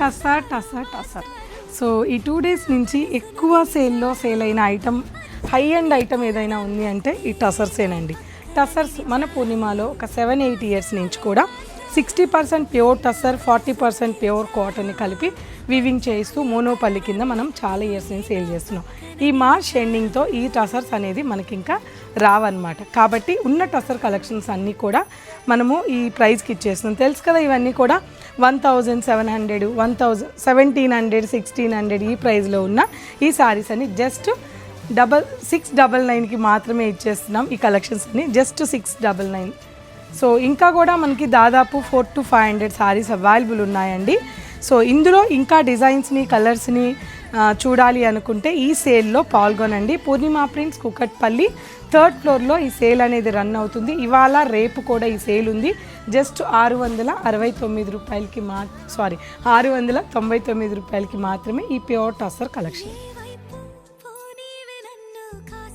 Tussar tussar tussar. So ఈ 2 days నుంచి ఎక్కువ సేల్ అయిన ఐటమ్, హై అండ్ ఐటమ్ ఏదైనా ఉంది అంటే ఈ టసర్సేనండి. టసర్స్ మన పూర్ణిమలో ఒక 7-8 years నుంచి కూడా 60% ప్యూర్ టసర్, 40% ప్యూర్ కాటన్ని కలిపి వీవింగ్ చేస్తూ మోనోపల్లి కింద మనం చాలా ఇయర్స్ నుంచి సేల్ చేస్తున్నాం. ఈ మార్చ్ ఎండింగ్తో ఈ టసర్స్ అనేది మనకి ఇంకా రావన్నమాట. కాబట్టి ఉన్న టసర్ కలెక్షన్స్ అన్నీ కూడా మనము ఈ ప్రైస్కి ఇచ్చేస్తున్నాం. తెలుసు కదా, ఇవన్నీ కూడా 1700, 1700, 1600 ఈ ప్రైస్లో ఉన్న ఈ సారీస్ అన్ని జస్ట్ 699కి మాత్రమే ఇచ్చేస్తున్నాం. ఈ కలెక్షన్స్ అన్ని జస్ట్ 699. సో ఇంకా కూడా మనకి దాదాపు 400 to 500 సారీస్ అవైలబుల్ ఉన్నాయండి. సో ఇందులో ఇంకా డిజైన్స్ని, కలర్స్ని చూడాలి అనుకుంటే ఈ సేల్లో పాల్గొనండి. పూర్ణిమ ప్రింట్స్, కుకట్పల్లి 3rd floorలో ఈ సేల్ అనేది రన్ అవుతుంది. ఇవాళ రేపు కూడా ఈ సేల్ ఉంది. జస్ట్ 669 రూపాయలకి 699 రూపాయలకి మాత్రమే ఈ ప్యూర్ టసర్ కలెక్షన్.